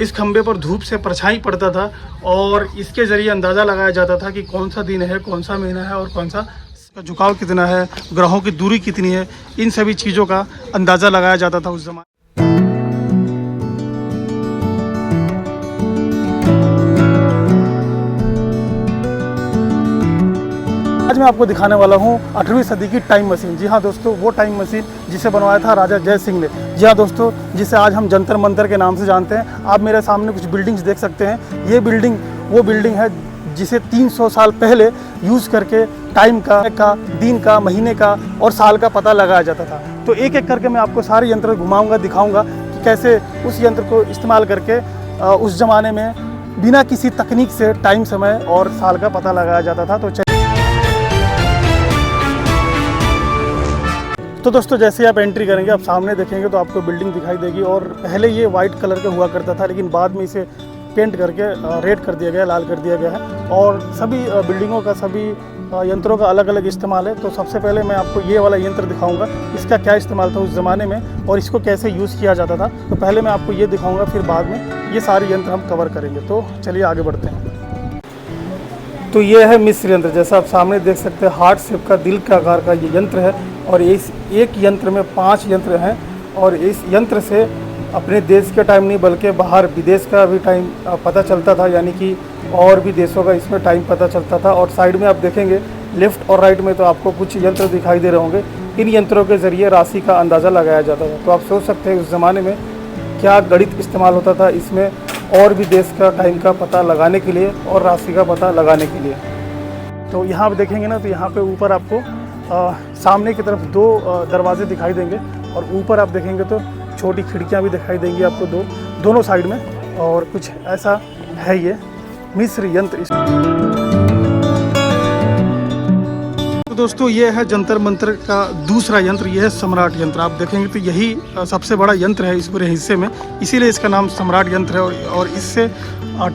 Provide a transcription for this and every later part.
इस खंबे पर धूप से परछाई पड़ता था और इसके ज़रिए अंदाज़ा लगाया जाता था कि कौन सा दिन है, कौन सा महीना है और कौन सा का झुकाव कितना है, ग्रहों की दूरी कितनी है, इन सभी चीज़ों का अंदाज़ा लगाया जाता था उस ज़माने। आज मैं आपको दिखाने वाला हूँ 8वीं सदी की टाइम मशीन। जी हाँ दोस्तों, वो टाइम मशीन जिसे बनवाया था राजा जय सिंह ने। जी हाँ दोस्तों, जिसे आज हम जंतर मंतर के नाम से जानते हैं। आप मेरे सामने कुछ बिल्डिंग्स देख सकते हैं। ये बिल्डिंग वो बिल्डिंग है जिसे 300 साल पहले यूज़ करके टाइम का, दिन का, महीने का और साल का पता लगाया जाता था। तो एक एक करके मैं आपको सारे यंत्र घुमाऊँगा, दिखाऊँगा कि कैसे उस यंत्र को इस्तेमाल करके उस ज़माने में बिना किसी तकनीक से टाइम, समय और साल का पता लगाया जाता था। तो दोस्तों, जैसे आप एंट्री करेंगे, आप सामने देखेंगे तो आपको बिल्डिंग दिखाई देगी। और पहले ये वाइट कलर का हुआ करता था, लेकिन बाद में इसे पेंट करके रेड कर दिया गया, लाल कर दिया गया है। और सभी बिल्डिंगों का, सभी यंत्रों का अलग अलग इस्तेमाल है। तो सबसे पहले मैं आपको ये वाला यंत्र दिखाऊंगा, इसका क्या इस्तेमाल था उस ज़माने में और इसको कैसे यूज़ किया जाता था। तो पहले मैं आपको ये दिखाऊँगा, फिर बाद में ये सारे यंत्र हम कवर करेंगे। तो चलिए आगे बढ़ते हैं। तो ये है मिस्र यंत्र। जैसा आप सामने देख सकते हैं, हार्ट शेप का, दिल के आकार का ये यंत्र है। और इस एक यंत्र में 5 यंत्र हैं। और इस यंत्र से अपने देश के टाइम नहीं बल्कि बाहर विदेश का भी टाइम पता चलता था, यानी कि और भी देशों का इसमें टाइम पता चलता था। और साइड में आप देखेंगे लेफ़्ट और राइट में तो आपको कुछ यंत्र दिखाई दे रहे होंगे। इन यंत्रों के ज़रिए राशि का अंदाज़ा लगाया जाता था। तो आप सोच सकते हैं उस ज़माने में क्या गणित इस्तेमाल होता था इसमें, और भी देश का टाइम का पता लगाने के लिए और राशि का पता लगाने के लिए। तो यहाँ आप देखेंगे ना, तो यहाँ पे ऊपर आपको सामने की तरफ 2 दरवाजे दिखाई देंगे। और ऊपर आप देखेंगे तो छोटी खिड़कियाँ भी दिखाई देंगी आपको दोनों साइड में। और कुछ ऐसा है ये मिस्र यंत्र। तो दोस्तों, ये है जंतर मंतर का दूसरा यंत्र, ये है सम्राट यंत्र। आप देखेंगे तो यही सबसे बड़ा यंत्र है इस पूरे हिस्से में, इसीलिए इसका नाम सम्राट यंत्र है। और इससे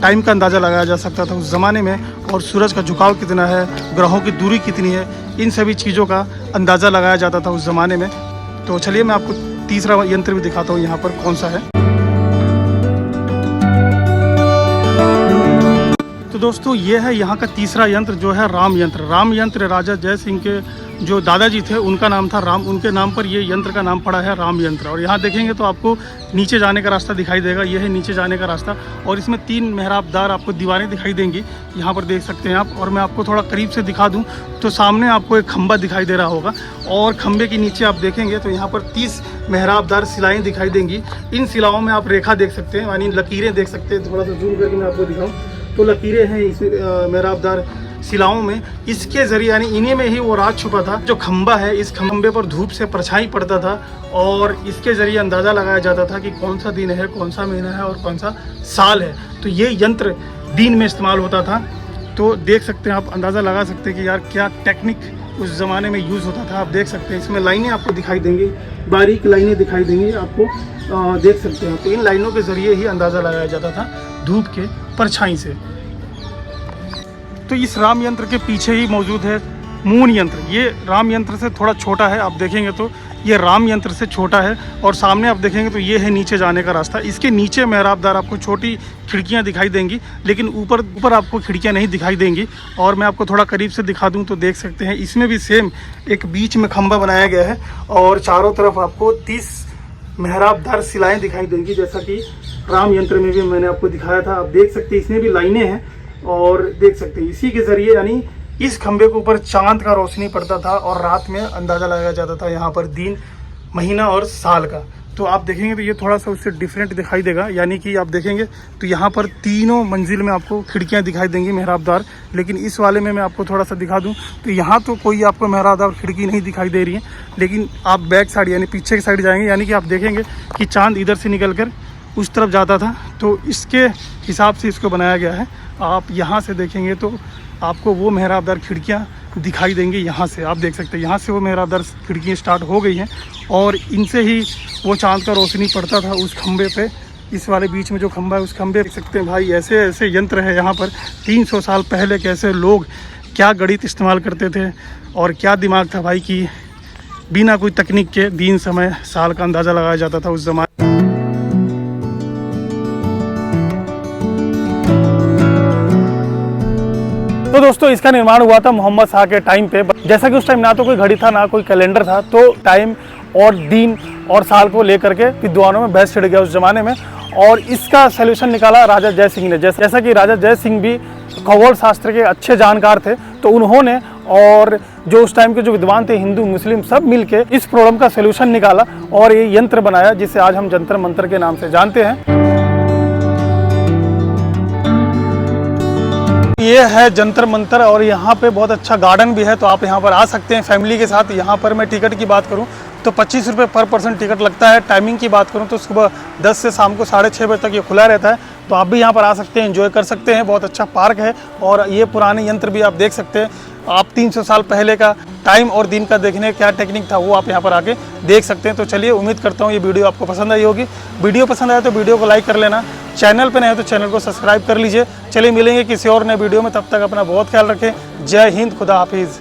टाइम का अंदाज़ा लगाया जा सकता था उस ज़माने में, और सूरज का झुकाव कितना है, ग्रहों की दूरी कितनी है, इन सभी चीज़ों का अंदाज़ा लगाया जाता था उस ज़माने में। तो चलिए मैं आपको तीसरा यंत्र भी दिखाता हूँ यहाँ पर कौन सा है। तो दोस्तों, ये है यहाँ का तीसरा यंत्र, जो है राम यंत्र। राम यंत्र राजा जय सिंह के जो दादाजी थे उनका नाम था राम, उनके नाम पर ये यंत्र का नाम पड़ा है राम यंत्र। और यहाँ देखेंगे तो आपको नीचे जाने का रास्ता दिखाई देगा, ये है नीचे जाने का रास्ता। और इसमें 3 मेहराबदार आपको दीवारें दिखाई देंगी, यहाँ पर देख सकते हैं आप। और मैं आपको थोड़ा करीब से दिखा दूँ तो सामने आपको एक खंबा दिखाई दे रहा होगा, और खंबे के नीचे आप देखेंगे तो यहाँ पर 30 मेहराबदार सिलाएँ दिखाई देंगी। इन सिलाओं में आप रेखा देख सकते हैं, यानी लकीरें देख सकते हैं। थोड़ा सा जूम करके मैं आपको दिखाऊँ तो लकीरें हैं इस मेहराबदार सिलाओं में। इसके ज़रिए, यानी इन्हीं में ही वो राज छुपा था। जो खंबा है, इस खंबे पर धूप से परछाई पड़ता था और इसके ज़रिए अंदाज़ा लगाया जाता था कि कौन सा दिन है, कौन सा महीना है और कौन सा साल है। तो ये यंत्र दिन में इस्तेमाल होता था। तो देख सकते हैं आप, अंदाज़ा लगा सकते हैं कि यार क्या टेक्निक उस ज़माने में यूज़ होता था। आप देख सकते हैं इसमें लाइनें आपको दिखाई देंगी, बारीक लाइनें दिखाई देंगी आपको, देख सकते हैं। तो इन लाइनों के ज़रिए ही अंदाज़ा लगाया जाता था धूप के परछाई से। तो इस राम यंत्र के पीछे ही मौजूद है मून यंत्र। ये राम यंत्र से थोड़ा छोटा है, आप देखेंगे तो ये राम यंत्र से छोटा है। और सामने आप देखेंगे तो ये है नीचे जाने का रास्ता। इसके नीचे मेहराबदार आपको छोटी खिड़कियां दिखाई देंगी, लेकिन ऊपर आपको खिड़कियां नहीं दिखाई देंगी। और मैं आपको थोड़ा करीब से दिखा दूं तो देख सकते हैं इसमें भी सेम एक बीच में खंबा बनाया गया है और चारों तरफ आपको 30 मेहराबदार सिलाएँ दिखाई देंगी, जैसा कि राम यंत्र में भी मैंने आपको दिखाया था। आप देख सकते हैं इसमें भी लाइनें हैं और देख सकते हैं इसी के ज़रिए, यानी इस खंबे के ऊपर चांद का रोशनी पड़ता था और रात में अंदाज़ा लगाया जाता था यहाँ पर दिन, महीना और साल का। तो आप देखेंगे तो ये थोड़ा सा उससे डिफरेंट दिखाई देगा, यानी कि आप देखेंगे तो यहाँ पर 3 मंजिल में आपको खिड़कियाँ दिखाई देंगी मेहराबदार। लेकिन इस वाले में मैं आपको थोड़ा सा दिखा दूँ तो यहाँ तो कोई आपको मेहराबदार खिड़की नहीं दिखाई दे रही है। लेकिन आप बैक साइड यानी पीछे की साइड जाएंगे, यानी कि आप देखेंगे कि चाँद इधर से निकल कर उस तरफ जाता था। तो इसके हिसाब से इसको बनाया गया है। आप यहाँ से देखेंगे तो आपको वो मेहराबदार खिड़कियाँ दिखाई देंगी। यहाँ से आप देख सकते हैं, यहाँ से वो मेहराबदार खिड़कियाँ स्टार्ट हो गई हैं और इनसे ही वो चांद का रोशनी पड़ता था उस खंबे पे। इस वाले बीच में जो खंबा है उस खंबे देख सकते हैं भाई, ऐसे ऐसे यंत्र है यहाँ पर। 300 साल पहले कैसे लोग क्या गणित इस्तेमाल करते थे और क्या दिमाग था भाई कि बिना कोई तकनीक के, 3 समय, साल का अंदाज़ा लगाया जाता था उस ज़माने। तो दोस्तों इसका निर्माण हुआ था मोहम्मद शाह के टाइम पे। जैसा कि उस टाइम ना तो कोई घड़ी था ना कोई कैलेंडर था, तो टाइम और दिन और साल को लेकर के विद्वानों में बहस छिड़ गया उस जमाने में, और इसका सलूशन निकाला राजा जय सिंह ने। जैसा कि राजा जय सिंह भी खगोल शास्त्र के अच्छे जानकार थे, तो उन्होंने और जो उस टाइम के जो विद्वान थे हिंदू मुस्लिम सब मिलके इस प्रॉब्लम का सलूशन निकाला और ये यंत्र बनाया जिसे आज हम जंतर मंतर के नाम से जानते हैं। ये है जंतर मंतर और यहाँ पे बहुत अच्छा गार्डन भी है, तो आप यहाँ पर आ सकते हैं फैमिली के साथ। यहाँ पर मैं टिकट की बात करूँ तो 25 रुपये पर पर्सन टिकट लगता है। टाइमिंग की बात करूँ तो सुबह 10 से शाम को 6:30 बजे तक ये खुला रहता है, तो आप भी यहाँ पर आ सकते हैं, एंजॉय कर सकते हैं। बहुत अच्छा पार्क है और ये पुराने यंत्र भी आप देख सकते हैं। आप 300 साल पहले का टाइम और दिन का देखने क्या टेक्निक था वो आप यहाँ पर आके देख सकते हैं। तो चलिए, उम्मीद करता हूँ ये वीडियो आपको पसंद आई होगी। वीडियो पसंद आया तो वीडियो को लाइक कर लेना, चैनल पे नए हो तो चैनल को सब्सक्राइब कर लीजिए। चलिए मिलेंगे किसी और नए वीडियो में, तब तक अपना बहुत ख्याल रखें। जय हिंद, खुदा हाफिज़।